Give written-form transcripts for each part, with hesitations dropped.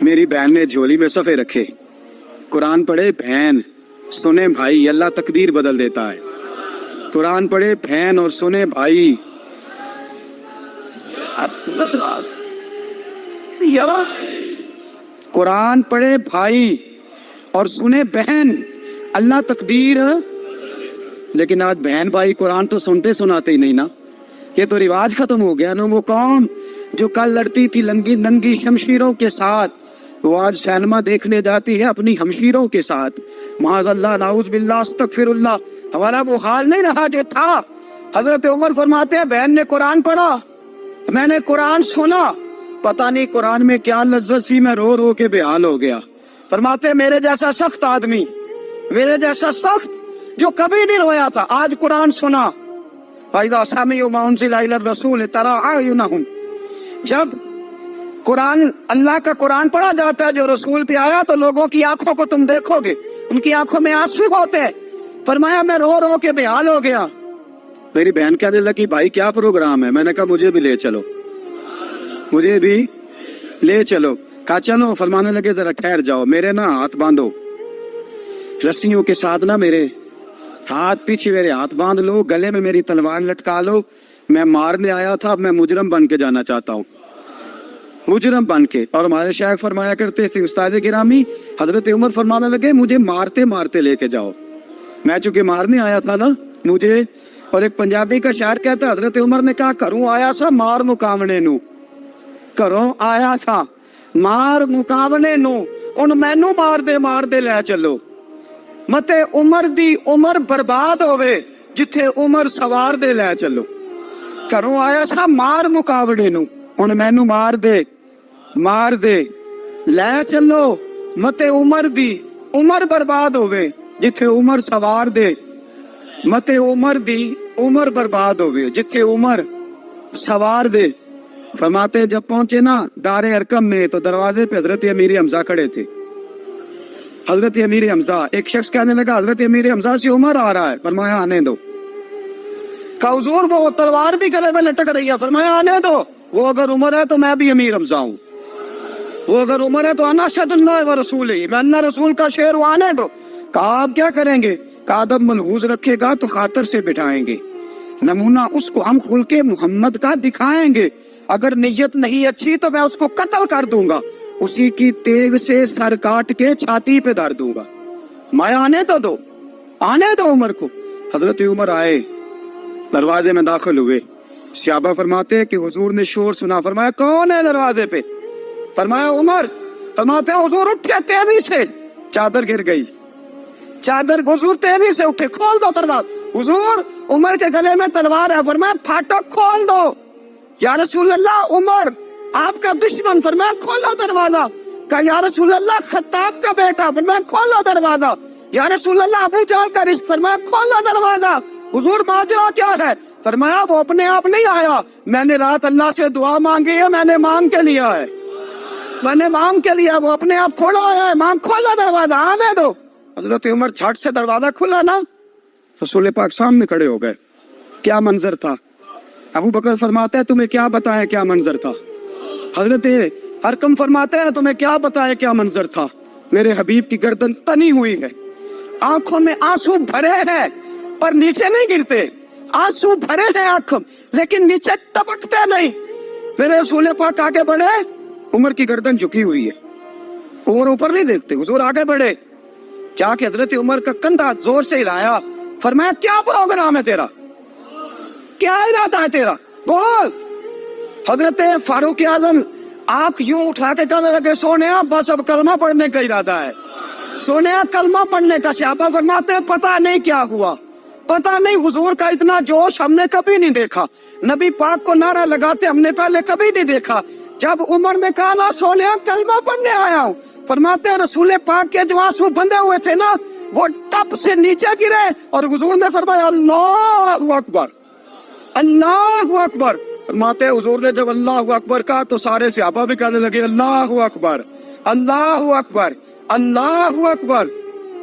میری بہن نے جھولی میں صفحے رکھے، قرآن پڑھے بہن، سنے بھائی، اللہ تقدیر بدل دیتا ہے۔ قرآن پڑھے بہن اور سنے بھائی، قرآن پڑھے بھائی اور سنے بہن، اللہ تقدیر۔ لیکن آج بہن بھائی قرآن تو سنتے سناتے ہی نہیں نا، یہ تو رواج ختم ہو گیا نا۔ وہ قوم جو کل لڑتی تھی ننگی شمشیروں کے ساتھ، وہ آج سینما دیکھنے جاتی ہے اپنی ہمشیروں کے ساتھ۔ معاذ اللہ، نعوذ باللہ، استغفر اللہ۔ ہمارا وہ حال نہیں رہا جو تھا۔ حضرت عمر فرماتے ہیں بہن نے قرآن پڑھا، میں نے قرآن سنا، پتہ نہیں قرآن میں کیا لذت سی، میں رو رو کے بے حال ہو گیا۔ فرماتے ہیں میرے جیسا سخت آدمی، میرے جیسا سخت جو کبھی نہیں رویا تھا، آج قرآن سنا۔ فَإِذَا سَمِعُوا مَا أُنزِلَ إِلَى الرَّسُولِ تَرَىٰ أَعْيُنَهُمْ، جب قرآن، اللہ کا قرآن پڑھا جاتا ہے جو رسول پہ آیا، تو لوگوں کی آنکھوں کو تم دیکھو گے، ان کی آنکھوں میں آنسو ہوتے ہیں۔ فرمایا میں رو رو کے بے حال ہو گیا۔ میری بہن کہنے لگی بھائی کیا پروگرام ہے؟ میں نے کہا مجھے بھی لے چلو، مجھے بھی لے چلو۔ کہا چلو۔ فرمانے لگے ذرا ٹھہر جاؤ، میرے نا ہاتھ باندھو رسیوں کے ساتھ، نا میرے ہاتھ پیچھے میرے ہاتھ باندھ لو، گلے میں میری تلوار لٹکا لو، میں مارنے آیا تھا، اب میں مجرم بن کے جانا چاہتا ہوں، مجرم بن کے۔ اور ہمارے شیخ فرمایا کرتے تھے، استاد گرامی حضرت عمر فرمانے لگے مجھے مارتے مارتے لے کے جاؤ، میں چونکہ مارنے آیا تھا نا مجھے۔ اور ایک پنجابی کا شاعر کہتا ہے حضرت عمر نے کہا کروں آیا سا مار مقامنے نو، کروں آیا سا مار مقامنے نو، ان مینو مار دے لے چلو، متے عمر دی عمر برباد ہوئے جتھے عمر سوار دے لے چلو۔ کروں آیا سا مار مقابلے نو، ان مینو مار دے لے چلو، متے عمر دی عمر برباد ہوئے جتھے عمر سوار دے، متے عمر دی عمر برباد ہوئے جتھے عمر سوار دے۔ فرماتے جب پہنچے نا دار ارقم میں تو دروازے پہ حضرت امیر حمزہ کھڑے تھے۔ حضرت امیر حمزہ، ایک شخص کہنے لگا حضرت امیر حمزہ سے عمر آ رہا ہے، فرمایا آنے دو۔ کہا حضور وہ تلوار بھی گلے میں لٹک رہی ہے، فرمایا آنے دو، وہ اگر عمر ہے تو میں بھی امیر حمزہ ہوں، وہ اگر عمر ہے تو انا اشہد اللہ و رسول ہی، میں اللہ رسول کا شعر ہوں، آنے دو۔ کہا آپ کیا کریں گے؟ کہا ادب ملحوظ رکھے گا تو خاطر سے بٹھائیں گے، نمونہ اس کو ہم خلق محمد کا دکھائیں گے، اگر نیت نہیں اچھی تو میں اس کو قتل کر دوں گا، اسی کی تیغ سے سر کاٹ کے چھاتی پہ دھر دوں گا، میں آنے تو دو، آنے دو عمر کو۔ حضرت عمر آئے، دروازے میں داخل ہوئے، صحابہ فرماتے ہیں کہ حضور نے شور سنا، فرمایا کون ہے دروازے پہ؟ فرمایا عمر۔ فرماتے ہیں حضور اٹھے تیزی سے، چادر گر گئی، چادر، حضور تیزی سے اٹھے، کھول دو دروازہ، حضور عمر کے گلے میں تلوار ہے، فرمایا پھاٹک کھول دو، یا رسول اللہ عمر آپ کا دشمن، فرمایا کھولو دروازہ، کہا یا رسول اللہ خطاب کا بیٹا، فرمایا کھولو دروازہ، یا رسول اللہ ابو جہل کا رشت، فرمایا کھولو دروازہ، حضور ماجرا کیا ہے؟ فرمایا وہ اپنے آپ نہیں آیا، میں نے رات اللہ سے دعا مانگی ہے، میں نے مانگ کے لیا ہے، میں نے مانگ کے لیا، وہ اپنے آپ کھولا آیا ہے، مانگ کھولا دروازہ، آنے دو۔ حضرت عمر چھٹ سے دروازہ کھلا نا، رسول پاک سامنے کھڑے ہو گئے۔ کیا منظر تھا؟ ابو بکر فرماتا ہے تمہیں کیا بتائیں کیا منظر تھا؟ حضرت ارقم فرماتے ہیں تمہیں کیا بتائے کیا منظر تھا؟ میرے حبیب کی گردن تنی ہوئی ہے، آنکھوں میں آنسو بھرے ہیں پر نیچے نہیں گرتے، آنسو بھرے ہیں آنکھوں لیکن نیچے ٹپکتے نہیں۔ میرے رسول پاک آگے بڑھے، عمر کی گردن جھکی ہوئی ہے، عمر اوپر نہیں دیکھتے، حضور آگے بڑھے، کیا کہ حضرت عمر کا کندھا زور سے ہلایا، فرمایا کیا پروگرام ہے تیرا، کیا ارادہ ہے تیرا، بول۔ حضرت فاروق اعظم آنکھ یوں اٹھا کے کہنے لگے سونیا بس اب کلمہ پڑھنے کا ارادہ ہے، سونیا کلمہ پڑھنے کا۔ صحابہ فرماتے ہیں پتہ نہیں کیا ہوا، پتہ نہیں، حضور کا اتنا جوش ہم نے کبھی نہیں دیکھا، نبی پاک کو نعرہ لگاتے ہم نے پہلے کبھی نہیں دیکھا۔ جب عمر نے کہا نا سونیا کلمہ پڑھنے آیا ہوں، فرماتے ہیں رسول پاک کے جو آنسو بندے ہوئے تھے نا وہ ٹپ سے نیچے گرے، اور حضور نے فرمایا اللہ اکبر، اللہ اکبر۔ فرماتے ہیں حضور نے جب اللہ اکبر کہا تو سارے صحابہ بھی کہنے لگے اللہ اکبر، اللہ اکبر، اللہ اکبر۔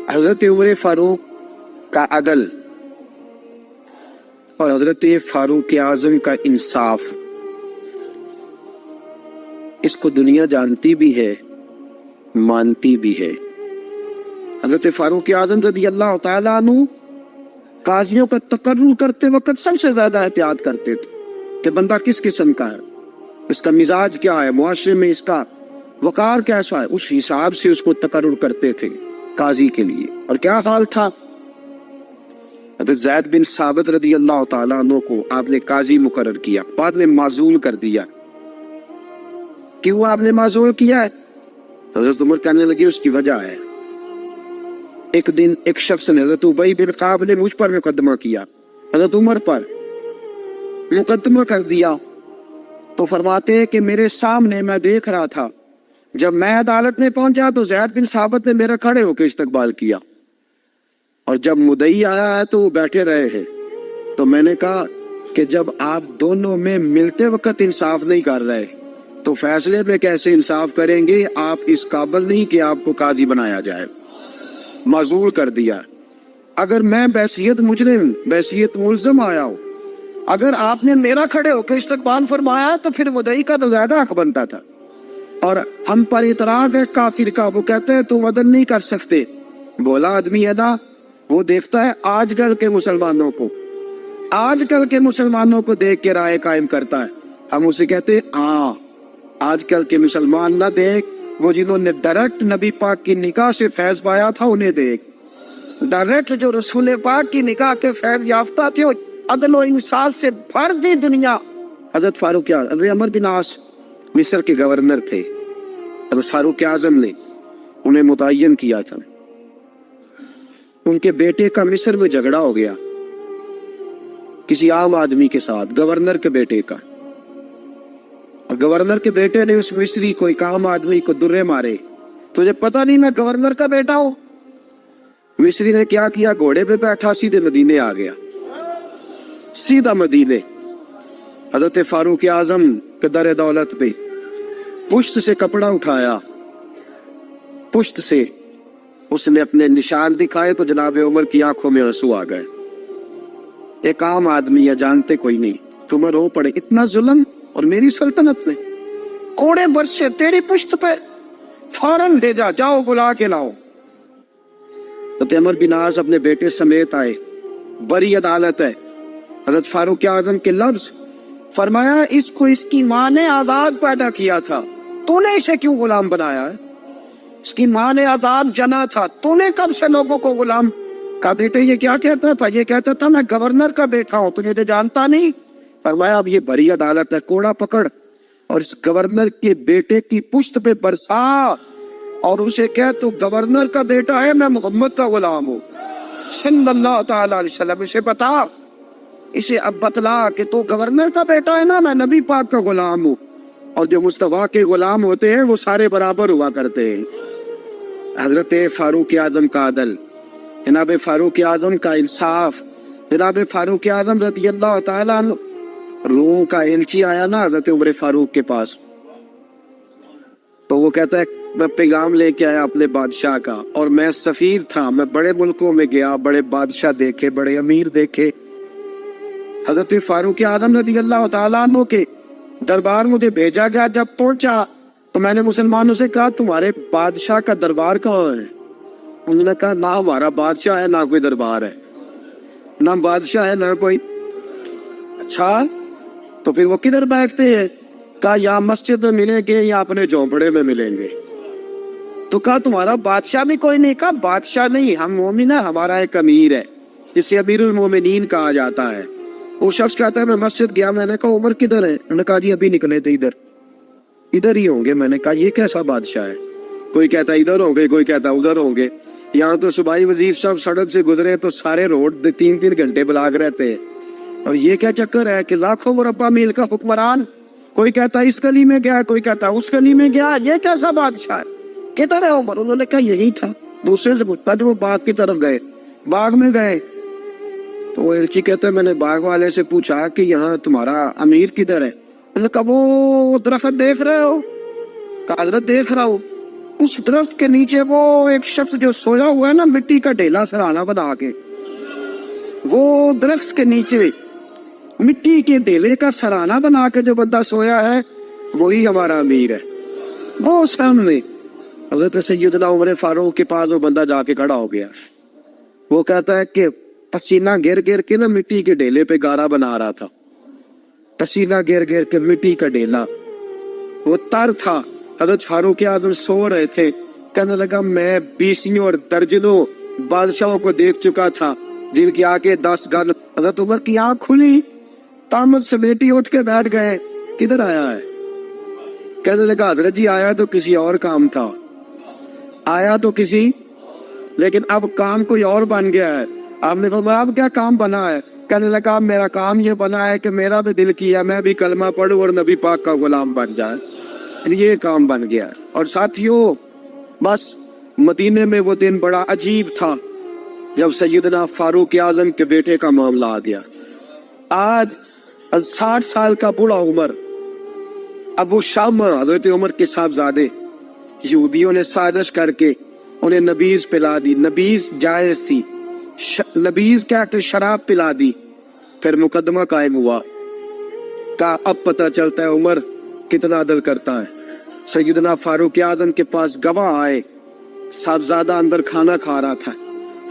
حضرت عمر فاروق کا عدل اور حضرت فاروق اعظم کا انصاف، اس کو دنیا جانتی بھی ہے مانتی بھی ہے۔ حضرت فاروق اعظم رضی اللہ تعالیٰ عنہ قاضیوں کا تقرر کرتے وقت سب سے زیادہ احتیاط کرتے تھے کہ بندہ کس قسم کا ہے، اس کا مزاج کیا ہے، معاشرے میں اس کا وقار کیسا ہے، اس حساب سے اس کو تقرر کرتے تھے قاضی کے لیے۔ اور کیا حال تھا؟ حضرت زید بن ثابت رضی اللہ تعالیٰ عنہ کو آپ نے قاضی مقرر کیا، بعد میں معزول کر دیا۔ کیوں آپ نے معزول کیا ہے؟ حضرت عمر کہنے لگے اس کی وجہ ہے، ایک دن ایک شخص نے حضرت ابی بن کعب نے مجھ پر مقدمہ کیا، حضرت عمر پر مقدمہ کر دیا، تو فرماتے ہیں کہ میرے سامنے میں دیکھ رہا تھا، جب میں عدالت میں پہنچا تو زید بن ثابت نے میرا کھڑے ہو کے استقبال کیا، اور جب مدعی آیا ہے تو وہ بیٹھے رہے ہیں، تو میں نے کہا کہ جب آپ دونوں میں ملتے وقت انصاف نہیں کر رہے تو فیصلے میں کیسے انصاف کریں گے؟ آپ اس قابل نہیں کہ آپ کو قاضی بنایا جائے، معزول کر دیا۔ اگر میں بحیثیت مجرم، بحیثیت ملزم آیا ہوں، اگر آپ نے میرا کھڑے ہو کے استقبال فرمایا تو پھر مدعی کا تو زیادہ حق بنتا تھا۔ اور ہم پر اعتراض ہے کافر کا، وہ کہتے ہیں تم عدل نہیں کر سکتے۔ بولا آدمی ہے نا، وہ دیکھتا ہے آج کل کے مسلمانوں کو، آج کل کے مسلمانوں کو دیکھ کے رائے قائم کرتا ہے۔ ہم اسے کہتے ہیں ہاں آج کل کے مسلمان نہ دیکھ، وہ جنہوں نے ڈائریکٹ نبی پاک کی نکاح سے فیض پایا تھا انہیں دیکھ، ڈائریکٹ جو رسول پاک کی نکاح کے فیض یافتہ تھے، عدل و انصاف سے بھر دی دنیا۔ حضرت فاروق اعظم، حضرت عمرو بن عاص مصر کے گورنر تھے، حضرت فاروق اعظم نے انہیں متعین کیا تھا۔ ان کے بیٹے کا مصر میں جھگڑا ہو گیا کسی عام آدمی کے ساتھ، گورنر کے بیٹے کا، اور گورنر کے بیٹے نے اس مصری کو، ایک عام آدمی کو درے مارے۔ تجھے پتہ نہیں میں گورنر کا بیٹا ہوں؟ مصری نے کیا کیا؟ گھوڑے پہ بیٹھا سیدھے مدینے آ گیا، سیدھا مدینے۔ حضرت فاروق اعظم کے در دولت پہ پشت سے کپڑا اٹھایا، پشت سے اس نے اپنے نشان دکھائے تو جناب عمر کی آنکھوں میں آنسو آ گئے۔ ایک عام آدمی ہے، جانتے کوئی نہیں، تمہیں رو پڑے اتنا ظلم، اور میری سلطنت میں کوڑے برسے تیری پشت پہ، فوراً بھیجا جاؤ بلا کے لاؤ۔ حضرت عمر بن عاص اپنے بیٹے سمیت آئے، بڑی عدالت ہے۔ حضرت فاروق اعظم کے لفظ، فرمایا اس کو اس کی ماں نے آزاد پیدا کیا تھا، تو نے اسے کیوں غلام بنایا ہے؟ اس کی ماں نے آزاد جنا تھا، تو نے کب سے لوگوں کو غلام؟ کہا بیٹے یہ کیا کہتا تھا؟ یہ کہتا تھا میں گورنر کا بیٹا ہوں، تجھے تو جانتا نہیں۔ فرمایا اب یہ بڑی عدالت ہے، کوڑا پکڑ اور اس گورنر کے بیٹے کی پشت پہ برسا، اور اسے کہہ تو گورنر کا بیٹا ہے، میں محمد کا غلام ہوں صلی اللہ تعالی علیہ وسلم۔ اسے بتا، اسے اب بتلا کہ تو گورنر کا بیٹا ہے نا، میں نبی پاک کا غلام ہوں، اور جو مصطفیٰ کے غلام ہوتے ہیں وہ سارے برابر ہوا کرتے ہیں۔ حضرت فاروق اعظم کا عدل، جناب فاروق اعظم کا انصاف، جناب فاروق اعظم رضی اللہ تعالیٰ عنہ۔ روم کا ایلچی آیا نا حضرت عمر فاروق کے پاس، تو وہ کہتا ہے میں پیغام لے کے آیا اپنے بادشاہ کا، اور میں سفیر تھا، میں بڑے ملکوں میں گیا، بڑے بادشاہ دیکھے، بڑے امیر دیکھے۔ حضرت فاروق اعظم رضی اللہ تعالیٰ عنہ کے دربار مجھے بھیجا گیا، جب پہنچا تو میں نے مسلمانوں سے کہا تمہارے بادشاہ کا دربار کہاں ہے؟ انہوں نے کہا نہ ہمارا بادشاہ ہے نہ کوئی دربار ہے، نہ بادشاہ ہے نہ کوئی۔ اچھا تو پھر وہ کدھر بیٹھتے ہیں؟ کہا یا مسجد میں ملیں گے یا اپنے جھونپڑے میں ملیں گے۔ تو کہا تمہارا بادشاہ بھی کوئی نہیں؟ کہا بادشاہ نہیں، ہم مومن ہیں، ہمارا ایک امیر ہے جسے امیر المومنین کہا جاتا ہے۔ وہ شخص کہتا ہے میں مسجد گیا، میں نے کہا عمر کدھر ہے؟ انہوں نے کہا جی ابھی نکلے تھے ادھر ہی ہوں گے۔ میں نے کہا یہ کیسا بادشاہ ہے؟ کوئی کہتا ادھر ہوں گے، کوئی کہتا ادھر ہوں گے۔ یہاں تو صوبائی وزیر صاحب سڑک سے گزرے تو سارے روڈ 3 گھنٹے بلاک رہتے ہیں، اور یہ کیا چکر ہے کہ لاکھوں مربع میل کا حکمران، کوئی کہتا اس گلی میں گیا، کوئی کہتا اس گلی میں گیا، یہ کیسا بادشاہ ہے؟ کدھر ہے عمر؟ انہوں نے کہا یہی تھا۔ دوسرے سے پوچھتا جو وہ باغ کی طرف گئے، باغ میں گئے تو وہ ایلچی کہتا ہے میں نے باغ والے سے پوچھا کہ یہاں تمہارا امیر کدھر ہے؟ انہوں نے کہا وہ درخت دیکھ رہے ہو؟ کہا حضرت دیکھ رہا ہوں۔ اس درخت کے نیچے وہ ایک شخص جو سویا ہوا ہے نا، مٹی کا ڈھیلا سرہانہ بنا کے، وہ درخت کے نیچے مٹی کے ڈھیلے کا سرہانہ بنا کے جو بندہ سویا ہے وہی ہمارا امیر ہے۔ وہ سامنے حضرت سیدنا عمر فاروق کے پاس وہ بندہ جا کے کھڑا ہو گیا. وہ کہتا ہے کہ پسینہ گر گر کے نا مٹی کے ڈھیلے پہ گارا بنا رہا تھا. پسینہ گر گر کے مٹی کا ڈھیلا, وہ تر تھا. حضرت فاروق اعظم سو رہے تھے. کہنے لگا میں بیسیوں اور درجنوں بادشاہوں کو دیکھ چکا تھا جن کی آگے 10 گن. حضرت عمر کی آنکھ کھلی, تامت سمیٹی اٹھ کے بیٹھ گئے. کدھر آیا ہے؟ کہنے لگا حضرت جی آیا تو کسی اور کام تھا, آیا تو کسی, لیکن اب کام کوئی اور بن گیا ہے. آپ نے فرمایا اب کیا کام بنا ہے؟ کہنے لگا میرا کام یہ بنا ہے کہ میرا بھی دل کیا میں بھی کلمہ پڑھوں اور نبی پاک کا غلام بن جائے. یہ کام بن گیا. اور ساتھیوں بس مدینے میں وہ دن بڑا عجیب تھا جب سیدنا فاروق اعظم کے بیٹے کا معاملہ آ گیا. آج 60 سال کا بوڑھا عمر, ابو شامہ حضرت عمر کے صاحبزادے, یہودیوں نے سازش کر کے انہیں نبیذ پلا دی. نبیذ جائز تھی, نبیذ کیا کہ شراب پلا دی. پھر مقدمہ قائم ہوا. کہا اب پتہ چلتا ہے عمر کتنا عدل کرتا ہے. سیدنا فاروق اعظم کے پاس گواہ آئے. صاحبزادہ اندر کھانا کھا رہا تھا.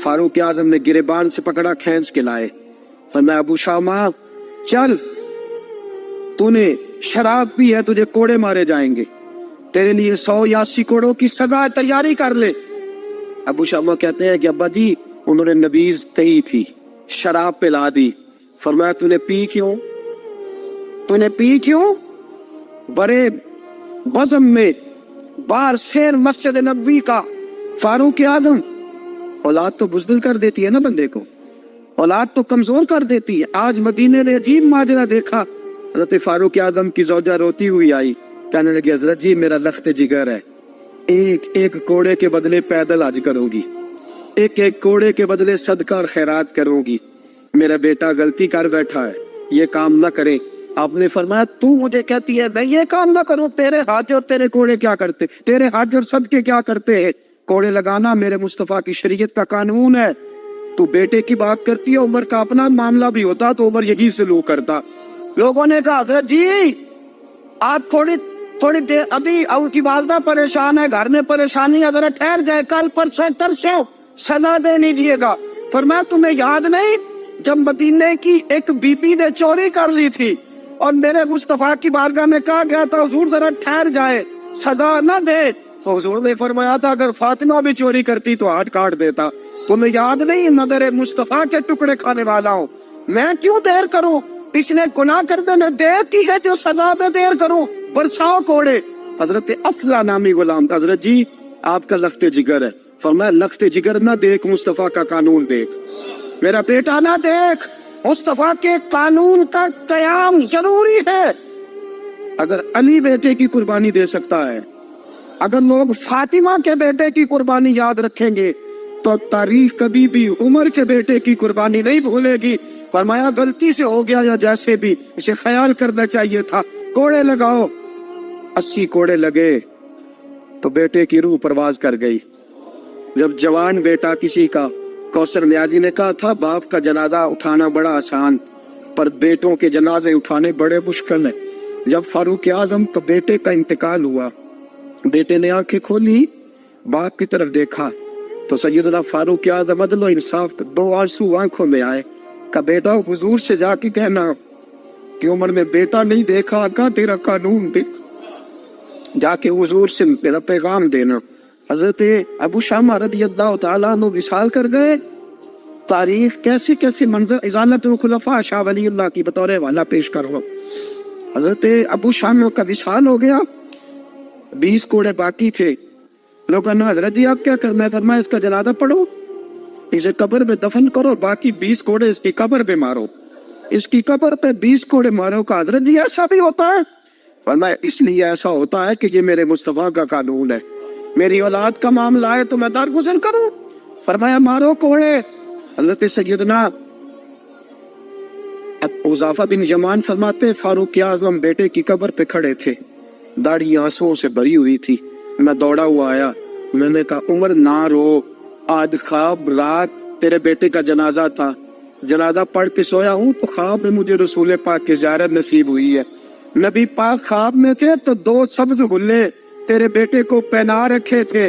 فاروق اعظم نے گریبان سے پکڑا, کھینچ کے لائے. فرمایا ابو شامہ چل, تو نے شراب پی ہے, تجھے کوڑے مارے جائیں گے, تیرے لیے 100 یا 80 کوڑوں کی سزا تیاری کر لے. ابو شامہ کہتے ہیں کہ ابا جی انہوں نے نبیذ کہی تھی, شراب پلا دی. فرمایا تو نے پی کیوں؟ تو نے پی کیوں؟ بڑے بزم میں بار شیر مسجد نبوی کا فاروق اعظم. اولاد تو بزدل کر دیتی ہے نا بندے کو, اولاد تو کمزور کر دیتی ہے. آج مدینے نے عجیب ماجرا دیکھا. حضرت فاروق اعظم کی زوجہ روتی ہوئی آئی, کہنے لگی حضرت جی میرا لخت جگر ہے, ایک ایک کوڑے کے بدلے پیدل حج کروں گی, ایک ایک کوڑے کے بدلے صدقہ اور خیرات کروں گی. میرا بیٹا غلطی کر بیٹھا ہے, یہ کام نہ کرے. آپ نے فرمایا تو مجھے کہتی ہے میں یہ کام نہ کروں؟ تیرے حج اور تیرے کوڑے کیا کرتے, تیرے حج اور صدقے کیا کرتے ہیں؟ کوڑے لگانا میرے مصطفیٰ کی شریعت کا قانون ہے. تو بیٹے کی بات کرتی ہے, عمر کا اپنا معاملہ بھی ہوتا تو عمر یہی سلوک کرتا. لوگوں نے کہا حضرت جی آپ تھوڑی دیر, ابھی ان کی والدہ پریشان ہے, گھر میں پریشانی, حضرت ٹھہر جائے, کل پرسوں ترسوں سزا دے لیجیے گا. فرمایا تمہیں یاد نہیں جب مدینے کی ایک بی بی نے چوری کر لی تھی اور میرے مصطفیٰ کی بارگاہ میں کہا گیا تھا حضور ذرا ٹھہر جائے, سزا نہ دے, تو حضور نے فرمایا تھا اگر فاطمہ بھی چوری کرتی تو ہاتھ کاٹ دیتا. تمہیں یاد نہیں نظر مصطفیٰ کے ٹکڑے کھانے والا ہوں, میں کیوں دیر کروں؟ اس نے گناہ کرنے میں دیر کی ہے جو سزا میں دیر کروں, برساؤ کوڑے. حضرت افلا نامی غلام تھا. حضرت جی آپ کا لخت جگر ہے. فرمایا لخت جگر نہ دیکھ, مصطفیٰ کا قانون دیکھ. میرا بیٹا نہ دیکھ, مصطفیٰ کے قانون کا قیام ضروری ہے. اگر علی بیٹے کی قربانی دے سکتا ہے, اگر لوگ فاطمہ کے بیٹے کی قربانی یاد رکھیں گے تو تاریخ کبھی بھی عمر کے بیٹے کی قربانی نہیں بھولے گی. فرمایا غلطی سے ہو گیا یا جیسے بھی, اسے خیال کرنا چاہیے تھا. کوڑے لگاؤ. 80 کوڑے لگے تو بیٹے کی روح پرواز کر گئی. جب جوان بیٹا کسی کا, کوثر نیازی نے کہا تھا باپ کا جنازہ اٹھانا بڑا آسان پر بیٹوں کے جنازے اٹھانے بڑے مشکل ہیں. جب فاروق اعظم کا بیٹے کا انتقال ہوا, بیٹے نے آنکھیں کھولی, باپ کی طرف دیکھا تو سیدنا فاروق اعظم عدل و انصاف 2 آنسو آنکھوں میں آئے. کہ بیٹا حضور سے جا کے کہنا کہ عمر میں بیٹا نہیں دیکھا, آقا تیرا قانون دیکھ, جا کے حضور سے میرا پیغام دینا. حضرت ابو شامہ رضی اللہ تعالیٰ عنہ وصال کر گئے. تاریخ کیسے کیسے منظر ازالت الخلفاء شاہ ولی اللہ کی بطور والا پیش کرو. حضرت ابو شامہ کا وصال ہو گیا, 20 کوڑے باقی تھے. لوگوں نے حضرت جی آپ کیا کرنا ہے؟ فرمایا اس کا جنازہ پڑھو, اسے قبر میں دفن کرو, باقی 20 کوڑے اس کی قبر پہ مارو, اس کی قبر پہ 20 کوڑے مارو. کا حضرت جی ایسا بھی ہوتا ہے؟ فرمایا اس لیے ایسا ہوتا ہے کہ یہ میرے مصطفیٰ کا قانون ہے, میری اولاد کا معاملہ ہے تو میں درگزر کروں. فرمایا مارو کوڑے. حضرت سیدنا حذیفہ بن یمان فرماتے فاروق اعظم بیٹے کی قبر پہ کھڑے تھے, داڑھی آنسوؤں سے بھری ہوئی تھی. میں دوڑا ہوا آیا, میں نے کہا عمر نہ رو, آج خواب رات تیرے بیٹے کا جنازہ تھا, جنازہ پڑھ کے سویا ہوں تو خواب میں مجھے رسول پاک کی زیارت نصیب ہوئی ہے. نبی پاک خواب میں تھے تو 2 سبز غلے تیرے بیٹے کو پہنا رکھے تھے,